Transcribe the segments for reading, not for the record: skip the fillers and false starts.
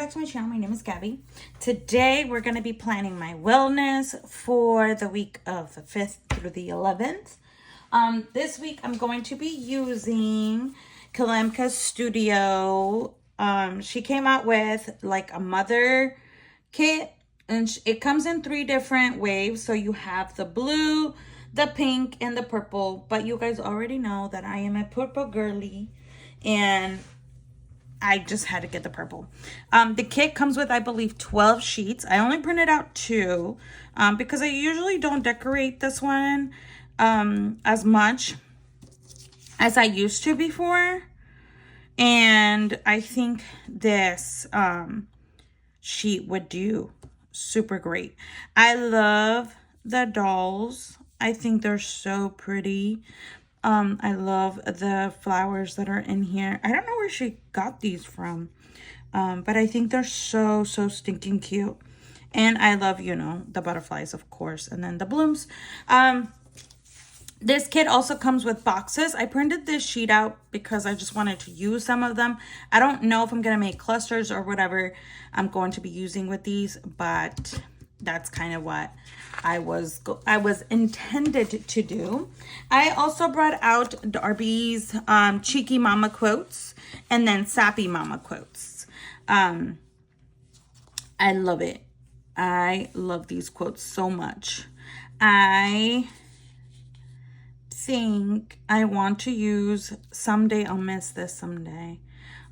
back to my channel. My name is Gabby. Today we're going to be planning my wellness for the week of the 5th through the 11th. This week I'm going to be using Kalemka's Studio. She came out with like a mother kit, and it comes in 3 different waves. So you have the blue, the pink, and the purple. But you guys already know that I am a purple girly, and I just had to get the purple. The kit comes with, I believe, 12 sheets. I only printed out 2 because I usually don't decorate this one as much as I used to before. And I think this sheet would do super great. I love the dolls. I think they're so pretty. I love the flowers that are in here. I don't know where she got these from, but I think they're so stinking cute. And I love, you know, the butterflies, of course, and then the blooms. This kit also comes with boxes. I printed this sheet out because I just wanted to use some of them. I don't know if I'm going to make clusters or whatever I'm going to be using with these, but that's kind of what I was intended to do. I also brought out Darby's cheeky mama quotes and then sappy mama quotes. I love it. I love these quotes so much. I think I want to use someday. I'll miss this someday.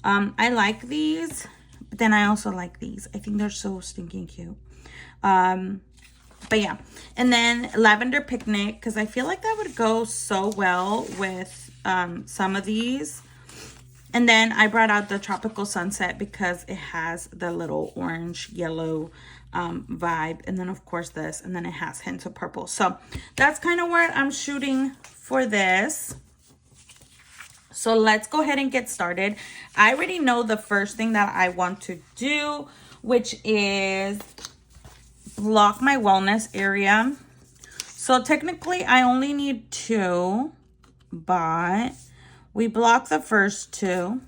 I like these, but then I also like these. I think they're so stinking cute. But yeah, and then lavender picnic, because I feel like that would go so well with some of these. And then I brought out the tropical sunset because it has the little orange yellow vibe, and then of course this, and then it has hints of purple. So that's kind of where I'm shooting for this. So let's go ahead and get started. I already know the first thing that I want to do, which is block my wellness area. So technically I only need 2, but we block the first 2. And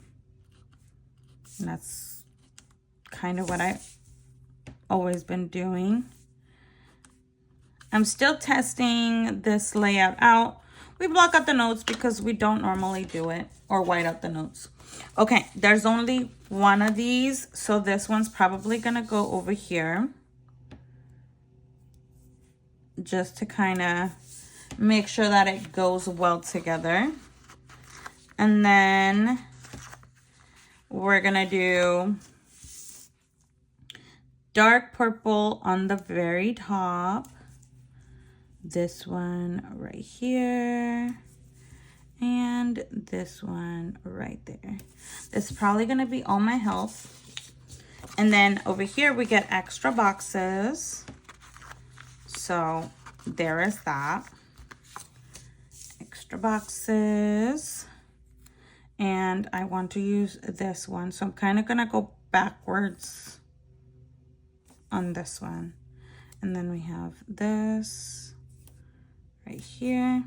that's kind of what I've always been doing. I'm still testing this layout out. We block out the notes because we don't normally do it, or white out the notes. Okay, there's only 1 of these, so this one's probably gonna go over here, just to kind of make sure that it goes well together. And then we're gonna do dark purple on the very top. This one right here, and this one right there. This is probably gonna be all my health. And then over here we get extra boxes. So there is that. Extra boxes. And I want to use this one. So I'm kind of going to go backwards on this one. And then we have this right here.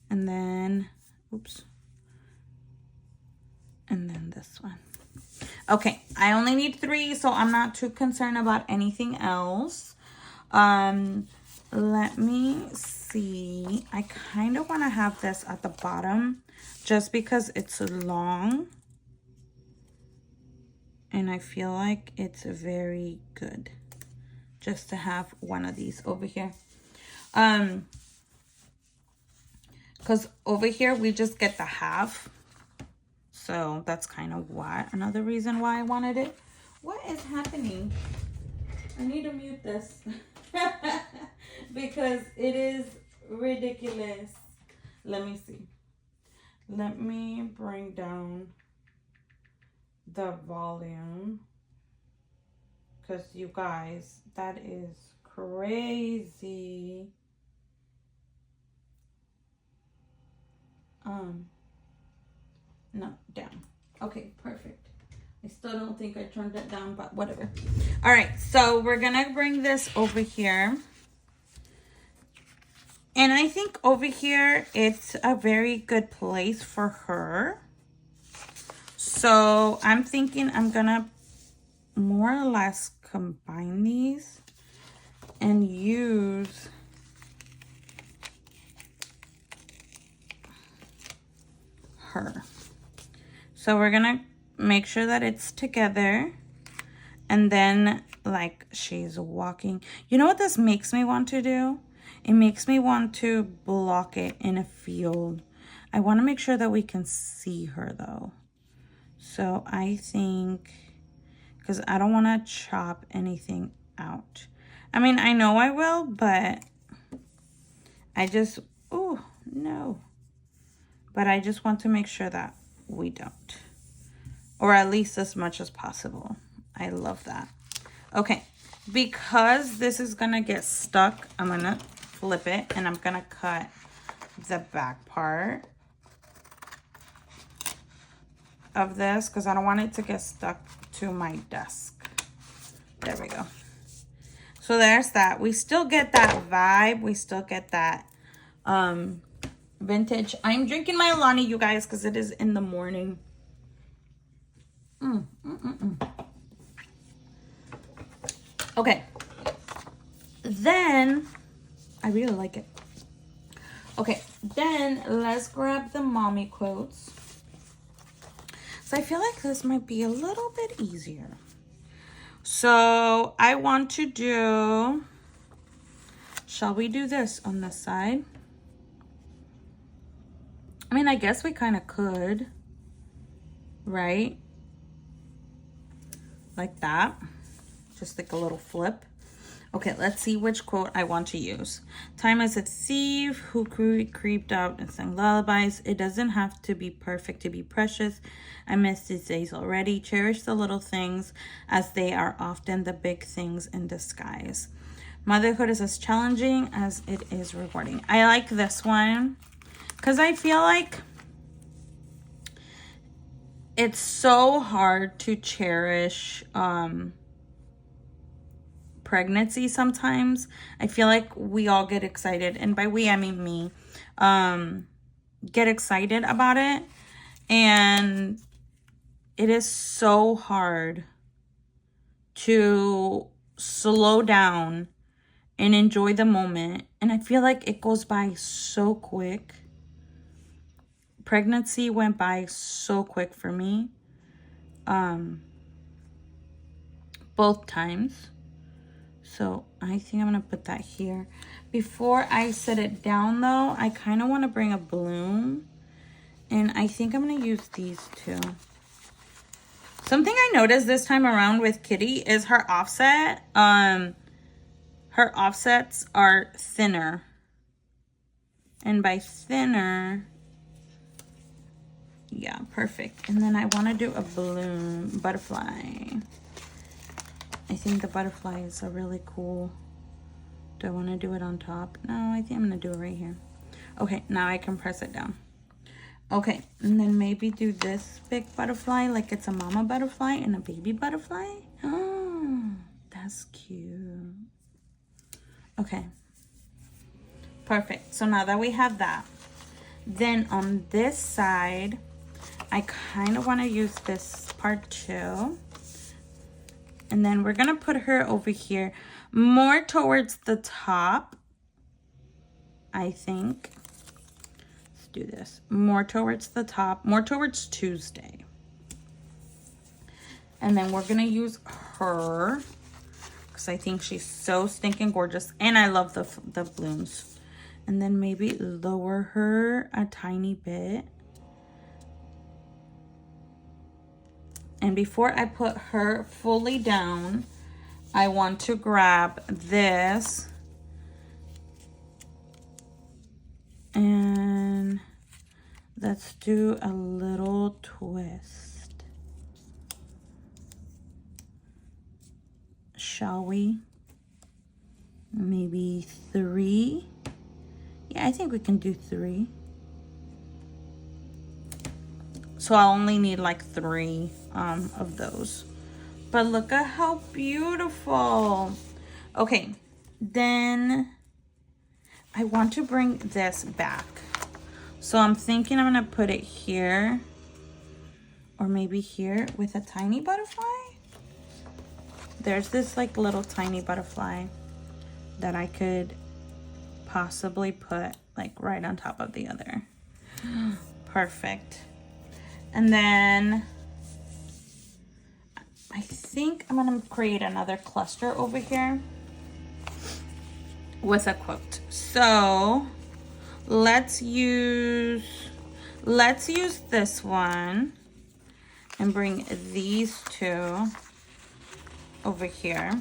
And then, oops. And then this one. Okay, I only need 3, so I'm not too concerned about anything else. Let me see. I kind of want to have this at the bottom just because it's long, and I feel like it's very good just to have one of these over here. Because over here we just get the half, so that's kind of why, another reason why I wanted it. What is happening? I need to mute this. Because it is ridiculous. Let me see. Let me bring down the volume, because you guys, that is crazy. No, down. Okay, perfect. I still don't think I turned it down, but whatever. All right, so we're gonna bring this over here. And I think over here, it's a very good place for her. So I'm thinking I'm gonna more or less combine these and use her. So we're gonna make sure that it's together, and then like she's walking. You know what this makes me want to do? It makes me want to block it in a field. I want to make sure that we can see her though. So I think, because I don't want to chop anything out. I mean, I know I will, but I just, oh no. But I just want to make sure that we don't. Or at least as much as possible. I love that. Okay, because this is gonna get stuck, I'm gonna flip it and I'm gonna cut the back part of this because I don't want it to get stuck to my desk. There we go. So there's that. We still get that vibe. We still get that vintage. I'm drinking my Alani, you guys, because it is in the morning. Okay. Then, I really like it. Okay, then let's grab the mommy quotes. So I feel like this might be a little bit easier. So I want to do, shall we do this on this side? I mean, I guess we kind of could, right? Like that, just like a little flip. Okay, let's see which quote I want to use. Time is a thief who creeped out and sang lullabies. It doesn't have to be perfect to be precious. I miss these days already. Cherish the little things as they are often the big things in disguise. Motherhood is as challenging as it is rewarding. I like this one because I feel like it's so hard to cherish pregnancy sometimes. I feel like we all get excited, and by we I mean me, get excited about it, and it is so hard to slow down and enjoy the moment, and I feel like it goes by so quick. Pregnancy went by so quick for me, both times. So I think I'm going to put that here. Before I set it down though, I kind of want to bring a bloom. And I think I'm going to use these two. Something I noticed this time around with Kitty is her offset. Her offsets are thinner. And by thinner, yeah, perfect. And then I want to do a bloom, butterfly. I think the butterflies are really cool. Do I want to do it on top? No, I think I'm going to do it right here. Okay, now I can press it down. Okay, and then maybe do this big butterfly like it's a mama butterfly and a baby butterfly. Oh, that's cute. Okay, perfect. So now that we have that, then on this side, I kind of want to use this part too. And then we're going to put her over here more towards the top, I think. Let's do this. More towards the top, more towards Tuesday. And then we're going to use her because I think she's so stinking gorgeous. And I love the blooms. And then maybe lower her a tiny bit. And before I put her fully down, I want to grab this and let's do a little twist. Shall we? Maybe 3. Yeah, I think we can do 3. So I only need like 3 of those. But look at how beautiful. Okay, then I want to bring this back. So I'm thinking I'm going to put it here. Or maybe here with a tiny butterfly. There's this like little tiny butterfly that I could possibly put like right on top of the other. Perfect. And then I think I'm gonna create another cluster over here with a quote. So let's use this one and bring these two over here.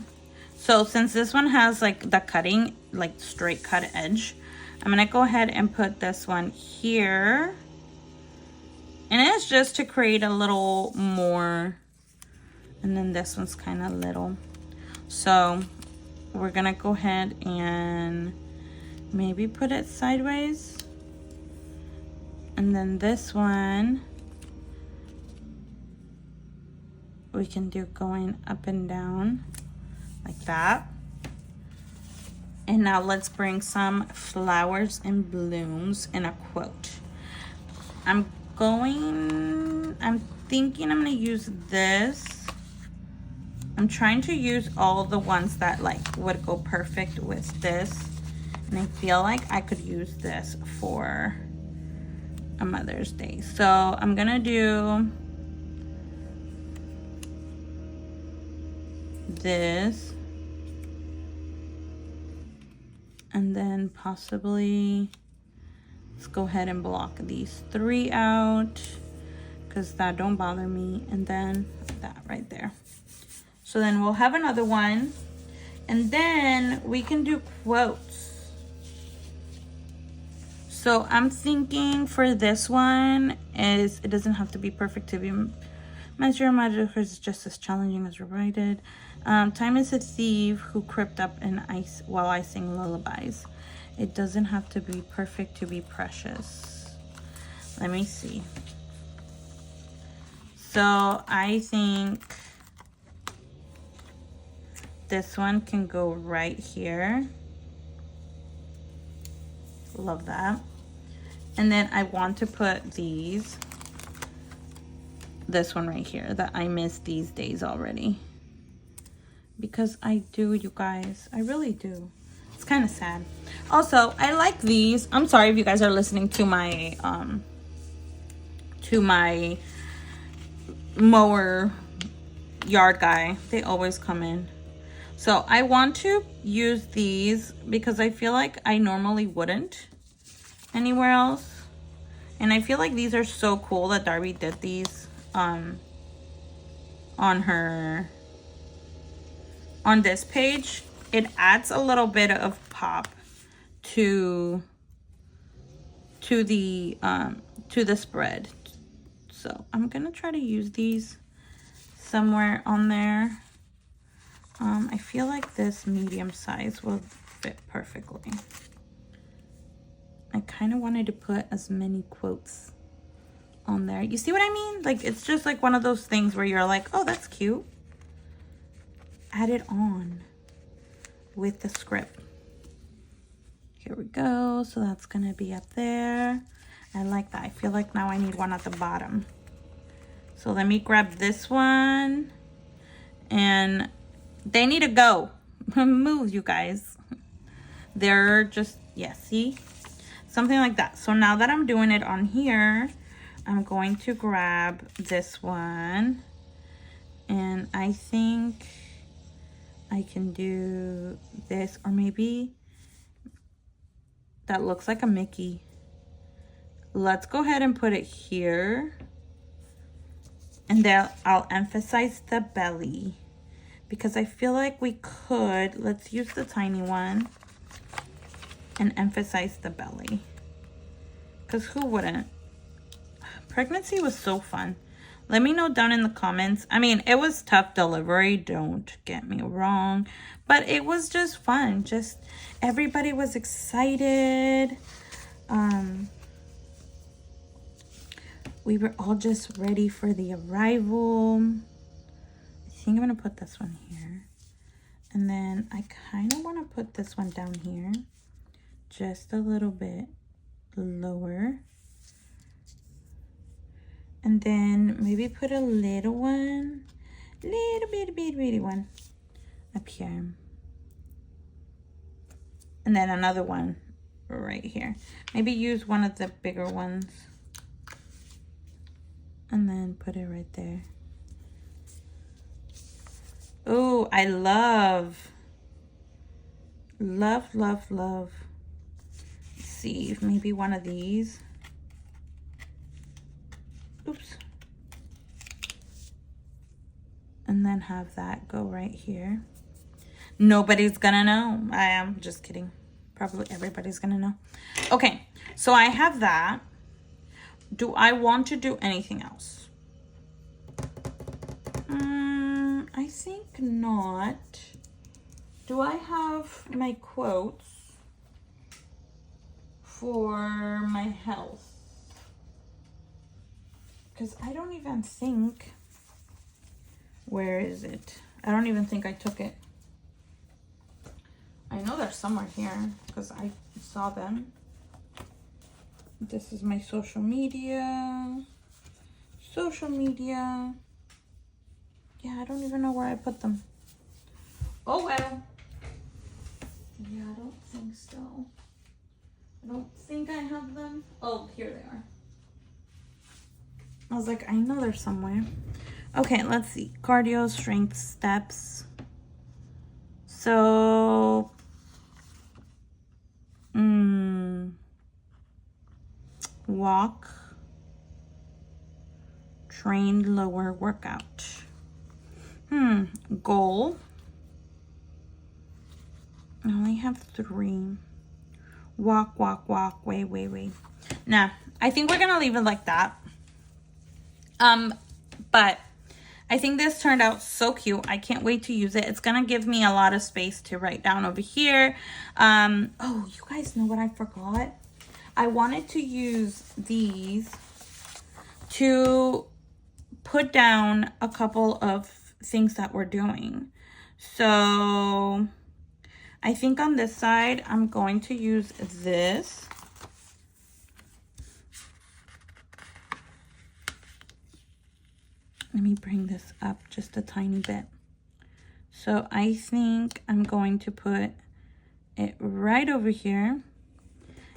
So since this one has like the cutting, like straight cut edge, I'm gonna go ahead and put this one here. And it's just to create a little more. And then this one's kind of little. So we're gonna go ahead and maybe put it sideways. And then this one, we can do going up and down like that. And now let's bring some flowers and blooms in a quote. I'm thinking I'm gonna use this. I'm trying to use all the ones that like would go perfect with this. And I feel like I could use this for a Mother's Day. So I'm gonna do this. And then possibly, let's go ahead and block these three out because that don't bother me. And then that right there. So then we'll have another one. And then we can do quotes. So I'm thinking for this one is, it doesn't have to be perfect to be measured. Magic is just as challenging as provided. Time is a thief who crept up and while I sing lullabies. It doesn't have to be perfect to be precious. Let me see. So I think this one can go right here. Love that. And then I want to put this one right here that I miss these days already. Because I do, you guys. I really do. It's kind of sad. Also, I like these. I'm sorry if you guys are listening to my mower yard guy. They always come in. So I want to use these because I feel like I normally wouldn't anywhere else. And I feel like these are so cool that Darby did these on this page. It adds a little bit of pop to the spread. So I'm gonna try to use these somewhere on there. I feel like this medium size will fit perfectly. I kind of wanted to put as many quotes on there. You see what I mean? Like, it's just like one of those things where you're like, oh, that's cute. Add it on with the script. Here we go. So that's gonna be up there. I like that. I feel like now I need one at the bottom. So let me grab this one. And they need to go. Move, you guys. They're just, yeah, see? Something like that. So now that I'm doing it on here, I'm going to grab this one. And I think I can do this, or maybe that looks like a Mickey. Let's go ahead and put it here. And then I'll emphasize the belly because I feel like we could, let's use the tiny one and emphasize the belly. Because who wouldn't? Pregnancy was so fun. Let me know down in the comments. I mean, it was tough delivery, don't get me wrong, but it was just fun. Just everybody was excited. We were all just ready for the arrival. I think I'm gonna put this one here. And then I kind of want to put this one down here. Just a little bit lower. And then maybe put a little one. Little bitty one. up here. And then another one right here. Maybe use one of the bigger ones. And then put it right there. Oh, I love. Love, love, love. Let's see if maybe one of these. Oops. And then have that go right here. Nobody's gonna know. I am just kidding. Probably everybody's gonna know. Okay, so I have that. Do I want to do anything else? I think not. Do I have my quotes for my health? Because I don't even think, where is it? I don't even think I took it. I know they're somewhere here because I saw them. This is my social media. Social media. Yeah, I don't even know where I put them. Oh, well. Yeah, I don't think so. I don't think I have them. Oh, here they are. I was like, I know they're somewhere. Okay, let's see. Cardio, strength, steps. So, walk, train, lower workout. Goal. I only have 3. Walk, walk, walk, wait. Nah, I think we're gonna leave it like that. But I think this turned out so cute. I can't wait to use it. It's gonna give me a lot of space to write down over here. Oh, you guys know what I forgot? I wanted to use these to put down a couple of things that we're doing. So I think on this side, I'm going to use this. Let me bring this up just a tiny bit. So I think I'm going to put it right over here.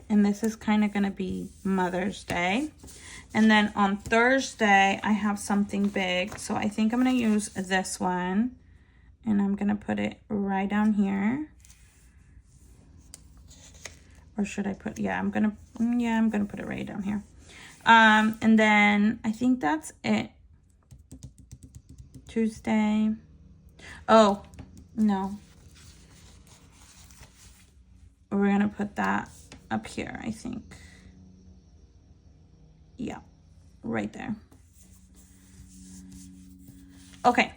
And this is kind of going to be Mother's Day. And then on Thursday, I have something big. So I think I'm going to use this one. And I'm going to put it right down here. Or should I put, I'm going to put it right down here. And then I think that's it. Tuesday. Oh, no. We're going to put that up here, I think. Yeah, right there. Okay.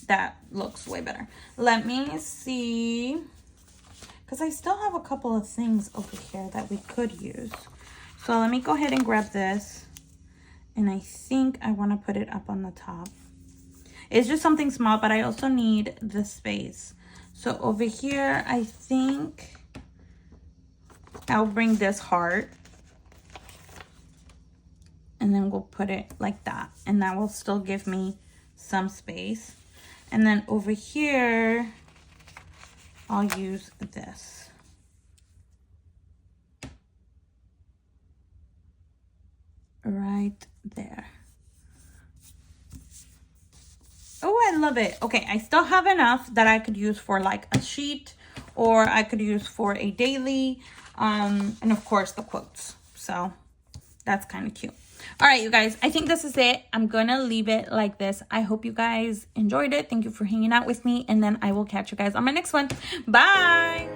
That looks way better. Let me see. Because I still have a couple of things over here that we could use. So let me go ahead and grab this. And I think I want to put it up on the top. It's just something small, but I also need the space. So over here, I think I'll bring this heart. And then we'll put it like that. And that will still give me some space. And then over here, I'll use this. Right there. Oh, I love it. Okay, I still have enough that I could use for like a sheet, or I could use for a daily, and of course the quotes. So that's kind of cute. All right, you guys, I think this is it. I'm gonna leave it like this. I hope you guys enjoyed it. Thank you for hanging out with me, and then I will catch you guys on my next one. Bye.